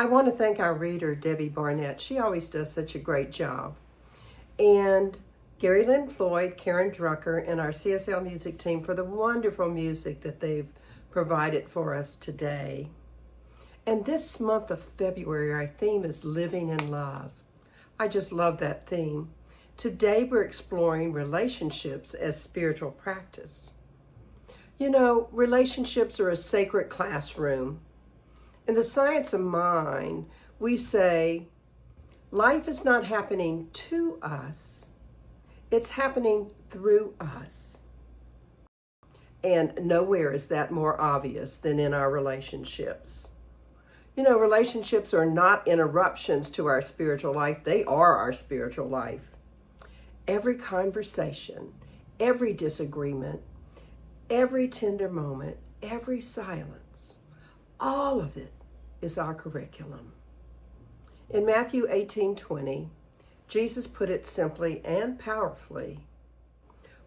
I want to thank our reader, Debbie Barnett. She always does such a great job. And Gary Lynn Floyd, Karen Drucker, and our CSL music team for the wonderful music that they've provided for us today. And this month of February, our theme is Living in Love. I just love that theme. Today, we're exploring relationships as spiritual practice. You know, relationships are a sacred classroom. In the science of mind, we say life is not happening to us, it's happening through us. And nowhere is that more obvious than in our relationships. You know, relationships are not interruptions to our spiritual life, they are our spiritual life. Every conversation, every disagreement, every tender moment, every silence, all of it is our curriculum. In Matthew 18:20, Jesus put it simply and powerfully,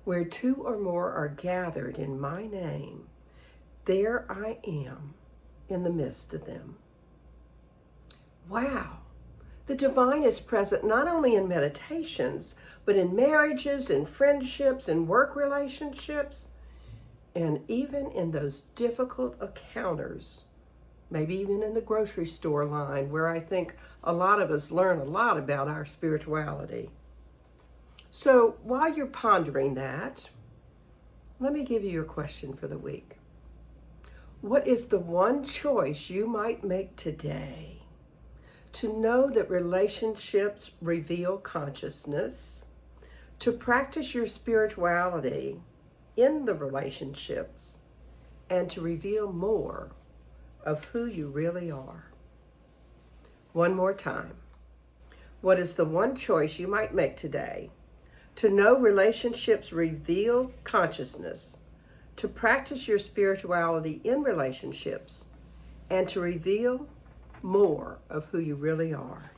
"Where two or more are gathered in my name, there I am in the midst of them." Wow! The divine is present not only in meditations, but in marriages, in friendships, in work relationships, and even in those difficult encounters, maybe even in the grocery store line, where I think a lot of us learn a lot about our spirituality. So while you're pondering that, let me give you your question for the week. What is the one choice you might make today to know that relationships reveal consciousness, to practice your spirituality in the relationships, and to reveal more of who you really are? One more time. What is the one choice you might make today to know relationships reveal consciousness, to practice your spirituality in relationships, and to reveal more of who you really are?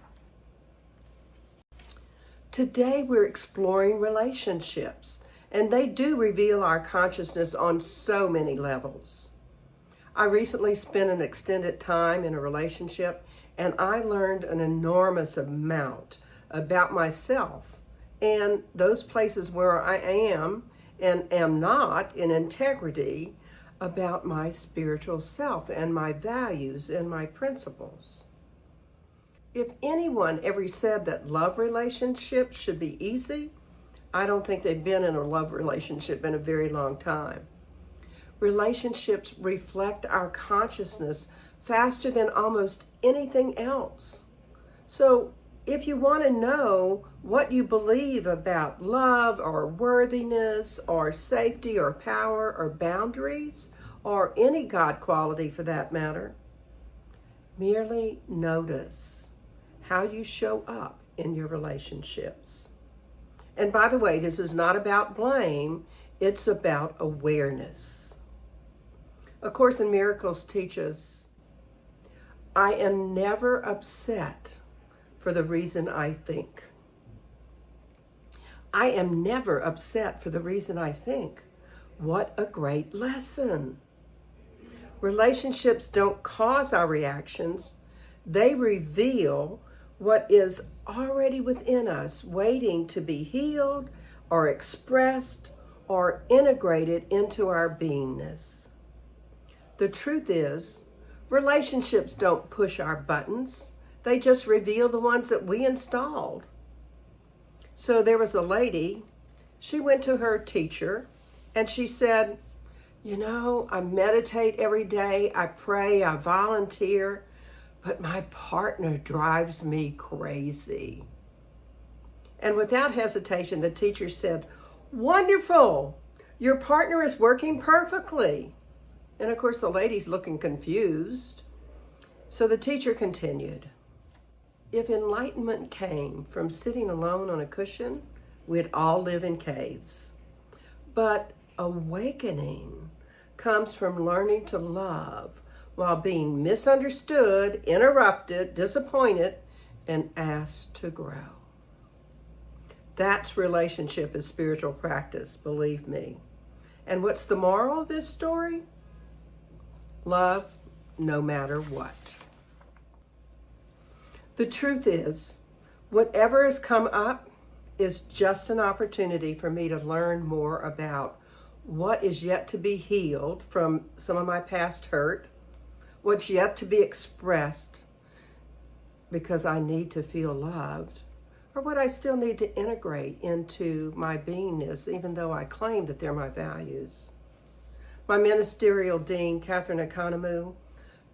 Today we're exploring relationships, and they do reveal our consciousness on so many levels. I recently spent an extended time in a relationship, and I learned an enormous amount about myself and those places where I am and am not in integrity about my spiritual self and my values and my principles. If anyone ever said that love relationships should be easy, I don't think they've been in a love relationship in a very long time. Relationships reflect our consciousness faster than almost anything else. So if you want to know what you believe about love or worthiness or safety or power or boundaries or any God quality for that matter, merely notice how you show up in your relationships. And by the way, this is not about blame, it's about awareness. A Course in Miracles teaches, I am never upset for the reason I think. I am never upset for the reason I think. What a great lesson. Relationships don't cause our reactions. They reveal what is already within us, waiting to be healed or expressed or integrated into our beingness. The truth is, relationships don't push our buttons. They just reveal the ones that we installed. So there was a lady, she went to her teacher and she said, you know, I meditate every day, I pray, I volunteer, but my partner drives me crazy. And without hesitation, the teacher said, wonderful, your partner is working perfectly. And of course, the lady's looking confused. So the teacher continued, if enlightenment came from sitting alone on a cushion, we'd all live in caves. But awakening comes from learning to love while being misunderstood, interrupted, disappointed, and asked to grow. That's relationship as spiritual practice, believe me. And what's the moral of this story? Love no matter what. The truth is, whatever has come up is just an opportunity for me to learn more about what is yet to be healed from some of my past hurt, what's yet to be expressed because I need to feel loved, or what I still need to integrate into my beingness, even though I claim that they're my values. My ministerial dean, Catherine Economou,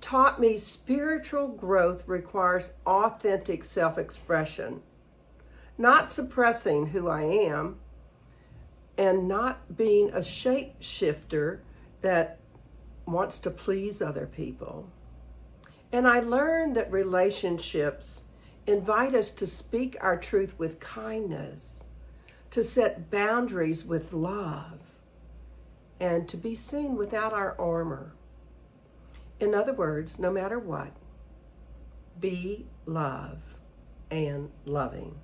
taught me spiritual growth requires authentic self-expression, not suppressing who I am and not being a shapeshifter that wants to please other people. And I learned that relationships invite us to speak our truth with kindness, to set boundaries with love, and to be seen without our armor. In other words, no matter what, be love and loving.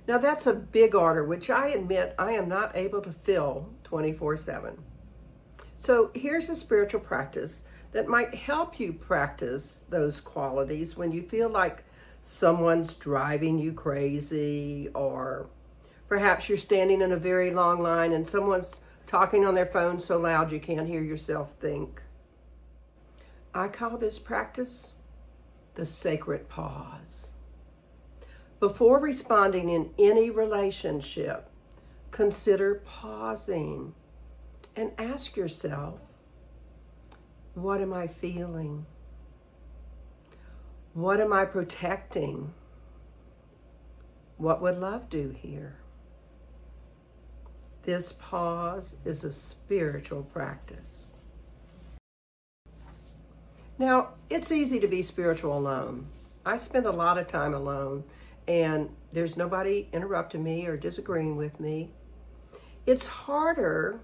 Now that's a big order, which I admit I am not able to fill 24/7. So here's a spiritual practice that might help you practice those qualities when you feel like someone's driving you crazy, or perhaps you're standing in a very long line and someone's talking on their phone so loud you can't hear yourself think. I call this practice the sacred pause. Before responding in any relationship, consider pausing and ask yourself, what am I feeling? What am I protecting? What would love do here? This pause is a spiritual practice. Now, it's easy to be spiritual alone. I spend a lot of time alone, and there's nobody interrupting me or disagreeing with me. It's harder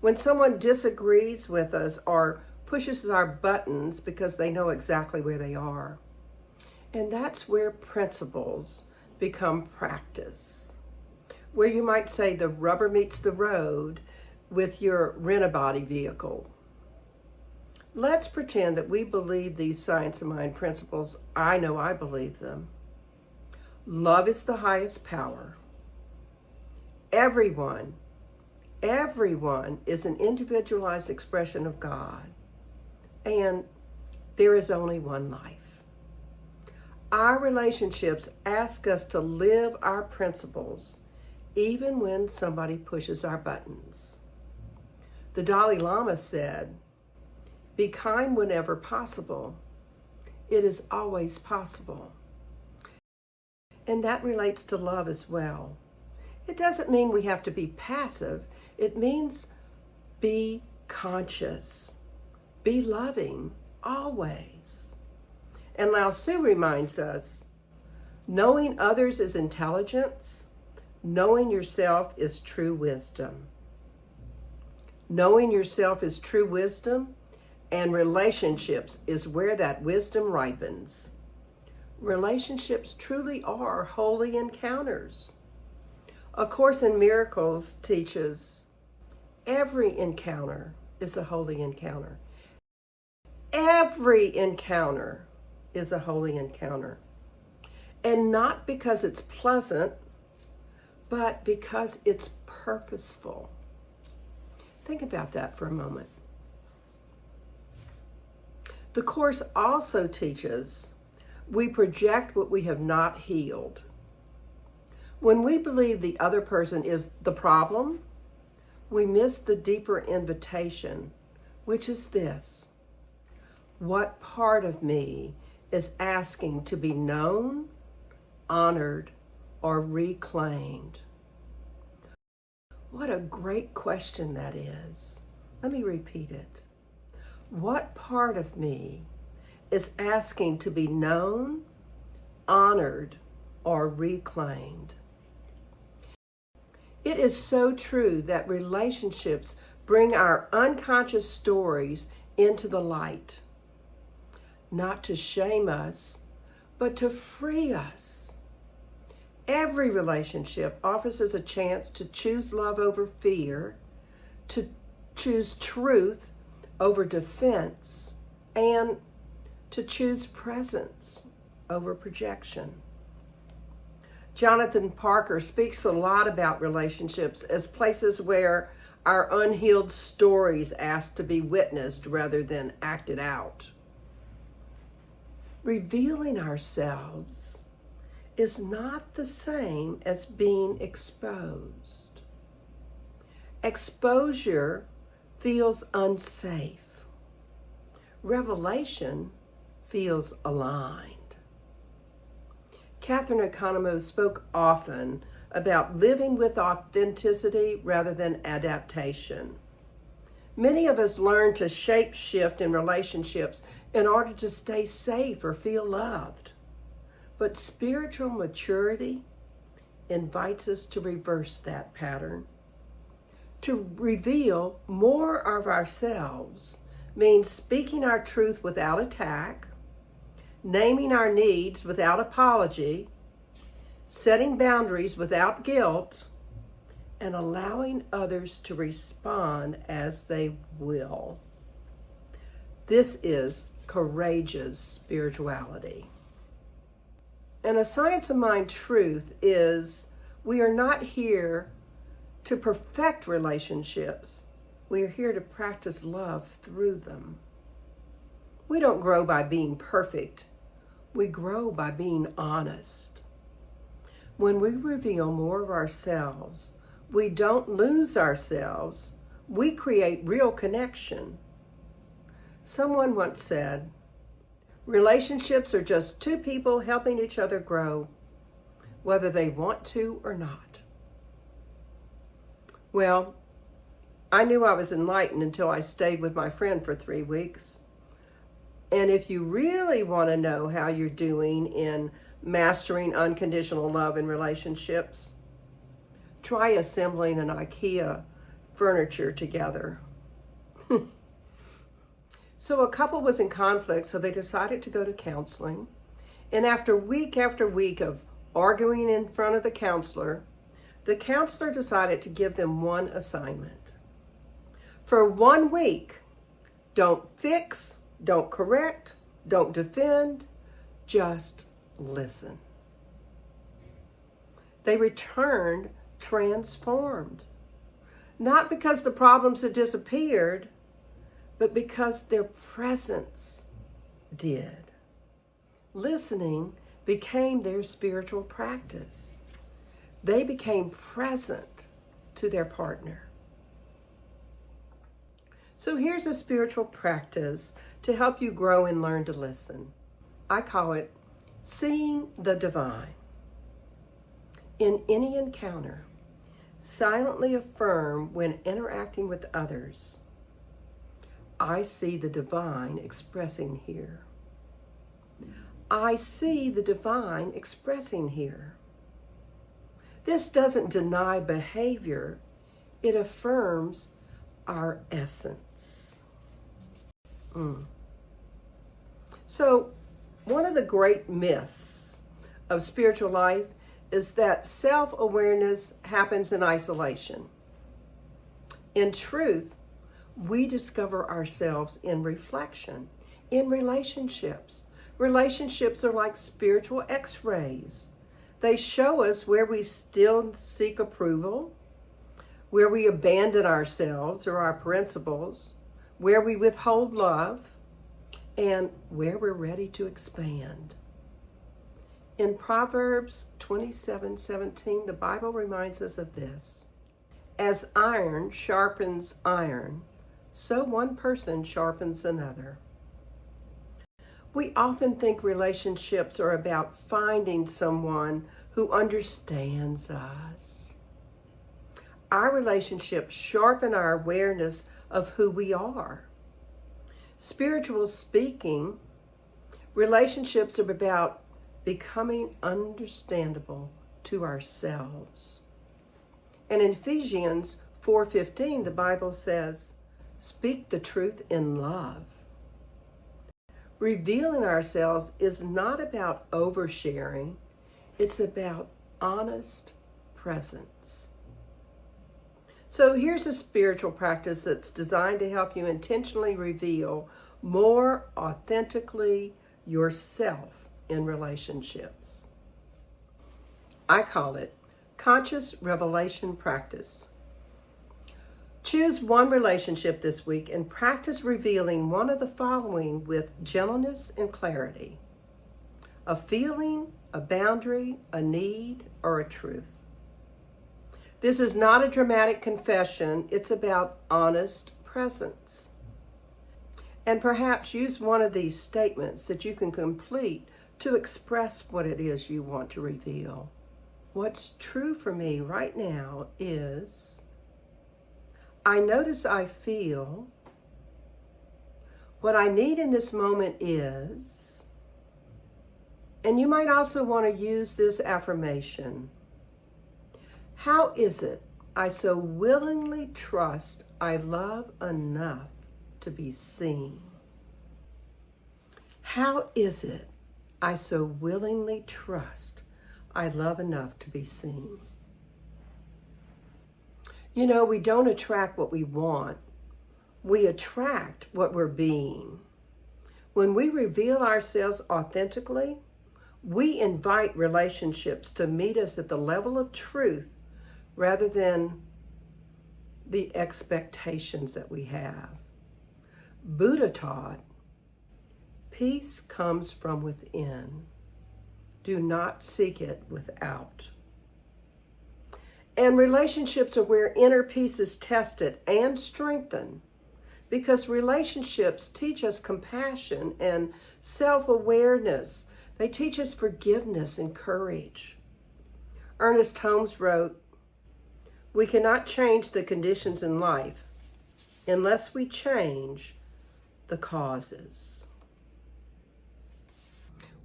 when someone disagrees with us or pushes our buttons because they know exactly where they are. And that's where principles become practice. Where you might say the rubber meets the road with your rent-a-body vehicle. Let's pretend that we believe these science of mind principles. I know I believe them. Love is the highest power. Everyone is an individualized expression of God. And there is only one life. Our relationships ask us to live our principles even when somebody pushes our buttons. The Dalai Lama said, "Be kind whenever possible. It is always possible." And that relates to love as well. It doesn't mean we have to be passive. It means be conscious. Be loving always. And Lao Tzu reminds us, knowing others is intelligence. Knowing yourself is true wisdom. Knowing yourself is true wisdom, and relationships is where that wisdom ripens. Relationships truly are holy encounters. A Course in Miracles teaches every encounter is a holy encounter. Every encounter is a holy encounter. And not because it's pleasant, but because it's purposeful. Think about that for a moment. The Course also teaches we project what we have not healed. When we believe the other person is the problem, we miss the deeper invitation, which is this: what part of me is asking to be known, honored, or reclaimed? What a great question that is. Let me repeat it. What part of me is asking to be known, honored, or reclaimed? It is so true that relationships bring our unconscious stories into the light, not to shame us, but to free us. Every relationship offers us a chance to choose love over fear, to choose truth over defense, and to choose presence over projection. Jonathan Parker speaks a lot about relationships as places where our unhealed stories ask to be witnessed rather than acted out. Revealing ourselves is not the same as being exposed. Exposure feels unsafe. Revelation feels aligned. Catherine Economou spoke often about living with authenticity rather than adaptation. Many of us learn to shape shift in relationships in order to stay safe or feel loved. But spiritual maturity invites us to reverse that pattern. To reveal more of ourselves means speaking our truth without attack, naming our needs without apology, setting boundaries without guilt, and allowing others to respond as they will. This is courageous spirituality. And a science of mind truth is we are not here to perfect relationships. We are here to practice love through them. We don't grow by being perfect. We grow by being honest. When we reveal more of ourselves, we don't lose ourselves. We create real connection. Someone once said, relationships are just two people helping each other grow, whether they want to or not. Well, I knew I was enlightened until I stayed with my friend for 3 weeks. And if you really want to know how you're doing in mastering unconditional love in relationships, try assembling an IKEA furniture together. So a couple was in conflict, so they decided to go to counseling. And after week of arguing in front of the counselor decided to give them one assignment. For 1 week, don't fix, don't correct, don't defend, just listen. They returned transformed, not because the problems had disappeared, but because their presence did. Listening became their spiritual practice. They became present to their partner. So here's a spiritual practice to help you grow and learn to listen. I call it seeing the divine. In any encounter, silently affirm when interacting with others, I see the divine expressing here. I see the divine expressing here. This doesn't deny behavior, it affirms our essence. So, one of the great myths of spiritual life is that self-awareness happens in isolation. In truth, we discover ourselves in reflection, in relationships. Relationships are like spiritual x-rays. They show us where we still seek approval, where we abandon ourselves or our principles, where we withhold love, and where we're ready to expand. In Proverbs 27:17, the Bible reminds us of this. As iron sharpens iron, so one person sharpens another. We often think relationships are about finding someone who understands us. Our relationships sharpen our awareness of who we are. Spiritual speaking, relationships are about becoming understandable to ourselves. And in Ephesians 4:15, the Bible says, speak the truth in love. Revealing ourselves is not about oversharing, it's about honest presence. So here's a spiritual practice that's designed to help you intentionally reveal more authentically yourself in relationships. I call it conscious revelation practice. Choose one relationship this week and practice revealing one of the following with gentleness and clarity: a feeling, a boundary, a need, or a truth. This is not a dramatic confession, it's about honest presence. And perhaps use one of these statements that you can complete to express what it is you want to reveal. What's true for me right now is, I notice I feel, what I need in this moment is, and you might also want to use this affirmation: how is it I so willingly trust I love enough to be seen? How is it I so willingly trust I love enough to be seen? You know, we don't attract what we want. We attract what we're being. When we reveal ourselves authentically, we invite relationships to meet us at the level of truth rather than the expectations that we have. Buddha taught, peace comes from within. Do not seek it without. And relationships are where inner peace is tested and strengthened, because relationships teach us compassion and self-awareness. They teach us forgiveness and courage. Ernest Holmes wrote, "We cannot change the conditions in life unless we change the causes."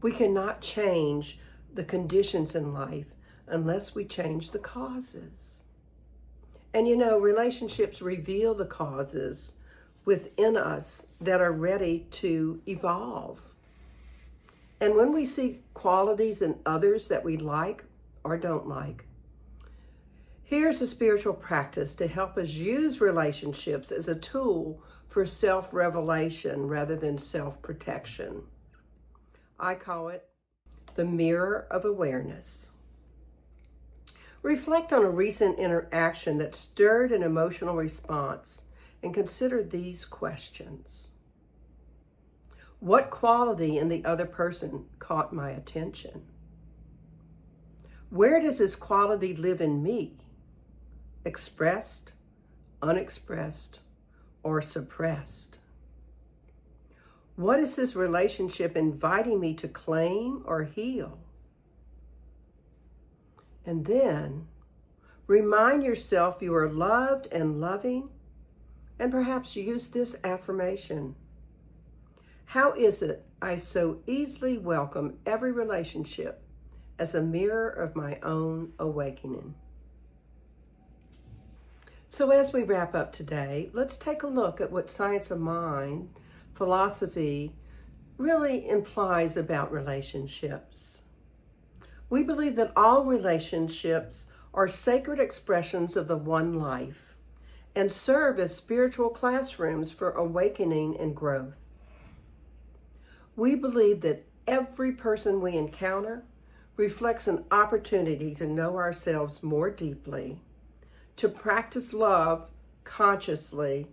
We cannot change the conditions in life unless we change the causes. And you know, relationships reveal the causes within us that are ready to evolve. And when we see qualities in others that we like or don't like, here's a spiritual practice to help us use relationships as a tool for self-revelation rather than self-protection. I call it the mirror of awareness. Reflect on a recent interaction that stirred an emotional response and consider these questions. What quality in the other person caught my attention? Where does this quality live in me? Expressed, unexpressed, or suppressed? What is this relationship inviting me to claim or heal? And then remind yourself you are loved and loving, and perhaps use this affirmation: how is it I so easily welcome every relationship as a mirror of my own awakening? So as we wrap up today, let's take a look at what science of mind, philosophy, really implies about relationships. We believe that all relationships are sacred expressions of the one life and serve as spiritual classrooms for awakening and growth. We believe that every person we encounter reflects an opportunity to know ourselves more deeply, to practice love consciously,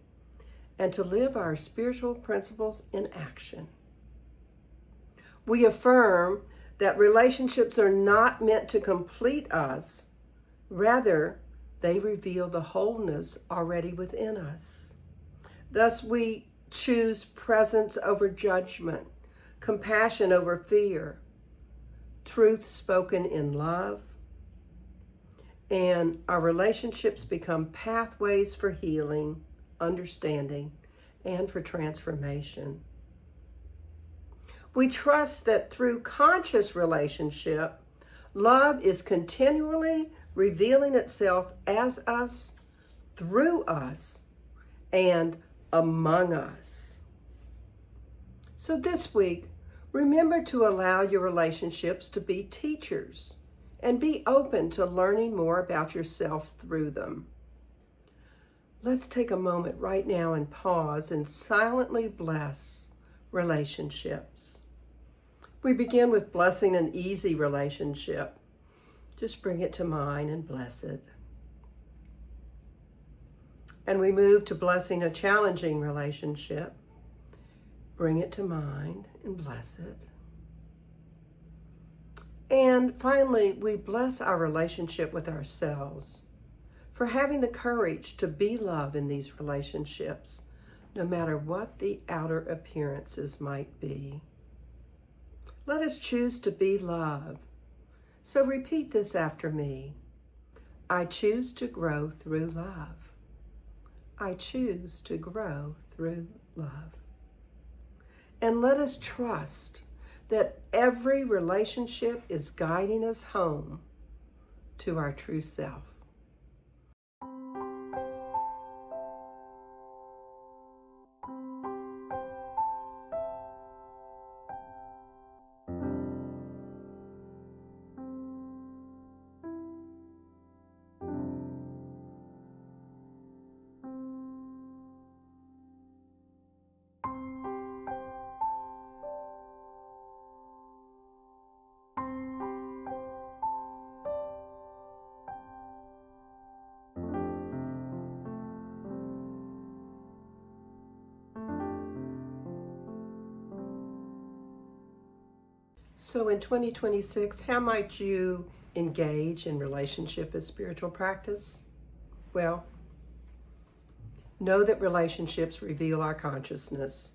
and to live our spiritual principles in action. We affirm that relationships are not meant to complete us. Rather, they reveal the wholeness already within us. Thus, we choose presence over judgment, compassion over fear, truth spoken in love, and our relationships become pathways for healing, understanding, and for transformation. We trust that through conscious relationship, love is continually revealing itself as us, through us, and among us. So this week, remember to allow your relationships to be teachers and be open to learning more about yourself through them. Let's take a moment right now and pause and silently bless relationships. We begin with blessing an easy relationship. Just bring it to mind and bless it. And we move to blessing a challenging relationship. Bring it to mind and bless it. And finally, we bless our relationship with ourselves for having the courage to be love in these relationships, no matter what the outer appearances might be. Let us choose to be love. So repeat this after me. I choose to grow through love. I choose to grow through love. And let us trust that every relationship is guiding us home to our true self. So in 2026, how might you engage in relationship as spiritual practice? Well, know that relationships reveal our consciousness.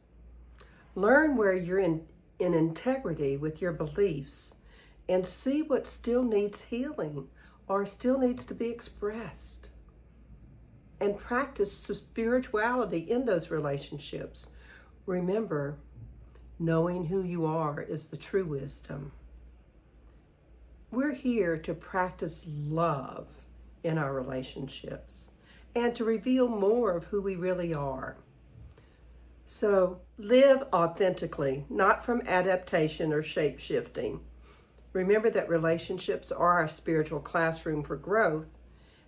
Learn where you're in integrity with your beliefs and see what still needs healing or still needs to be expressed. And practice spirituality in those relationships. Remember, knowing who you are is the true wisdom. We're here to practice love in our relationships and to reveal more of who we really are. So live authentically, not from adaptation or shape-shifting. Remember that relationships are our spiritual classroom for growth,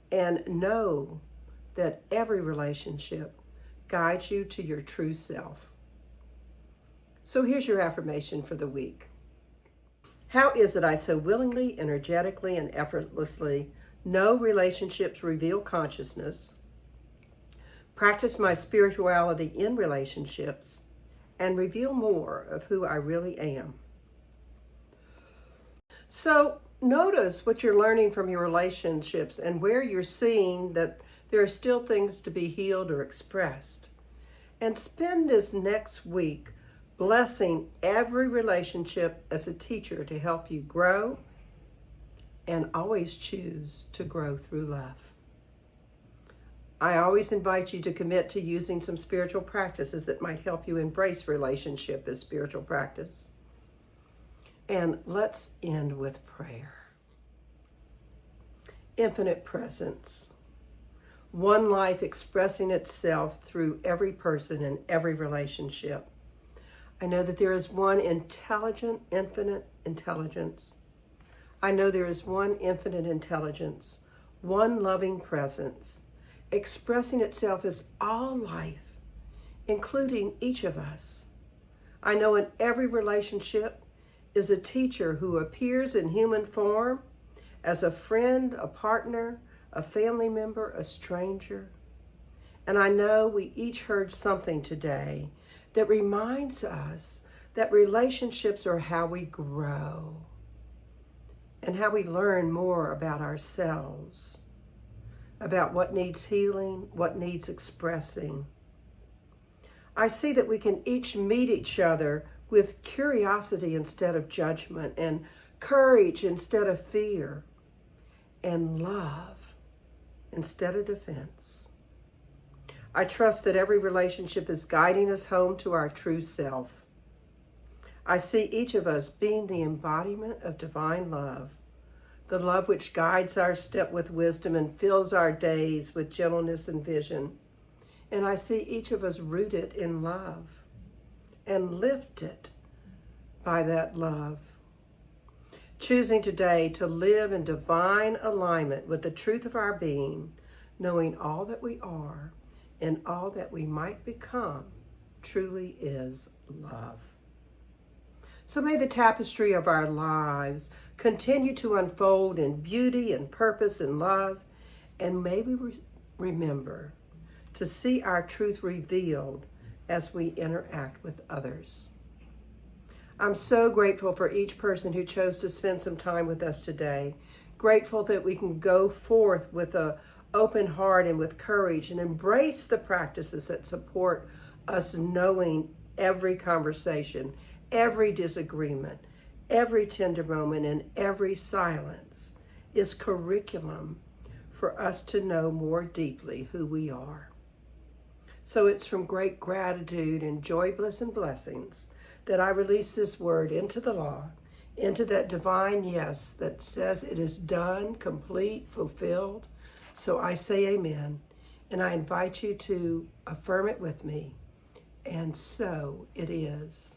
and know that every relationship guides you to your true self. So here's your affirmation for the week. How is it I so willingly, energetically, and effortlessly know relationships reveal consciousness, practice my spirituality in relationships, and reveal more of who I really am? So notice what you're learning from your relationships and where you're seeing that there are still things to be healed or expressed. And spend this next week blessing every relationship as a teacher to help you grow, and always choose to grow through love. I always invite you to commit to using some spiritual practices that might help you embrace relationship as spiritual practice. And let's end with prayer. Infinite presence, one life expressing itself through every person and every relationship. I know that there is one intelligent, infinite intelligence. I know there is one infinite intelligence, one loving presence, expressing itself as all life, including each of us. I know in every relationship is a teacher who appears in human form as a friend, a partner, a family member, a stranger. And I know we each heard something today that reminds us that relationships are how we grow and how we learn more about ourselves, about what needs healing, what needs expressing. I see that we can each meet each other with curiosity instead of judgment, and courage instead of fear, and love instead of defense. I trust that every relationship is guiding us home to our true self. I see each of us being the embodiment of divine love, the love which guides our step with wisdom and fills our days with gentleness and vision. And I see each of us rooted in love and lifted by that love. Choosing today to live in divine alignment with the truth of our being, knowing all that we are and all that we might become truly is love. So may the tapestry of our lives continue to unfold in beauty and purpose and love, and may we remember to see our truth revealed as we interact with others. I'm so grateful for each person who chose to spend some time with us today. Grateful that we can go forth with an open heart and with courage and embrace the practices that support us knowing every conversation, every disagreement, every tender moment, and every silence is curriculum for us to know more deeply who we are. So it's from great gratitude and joy, bliss, and blessings that I release this word into the law, into that divine yes that says it is done, complete, fulfilled. So I say amen, and I invite you to affirm it with me, and so it is.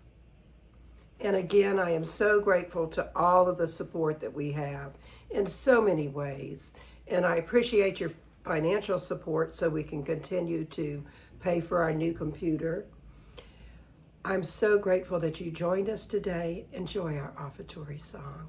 And again, I am so grateful to all of the support that we have in so many ways, and I appreciate your financial support so we can continue to pay for our new computer. I'm so grateful that you joined us today. Enjoy our offertory song.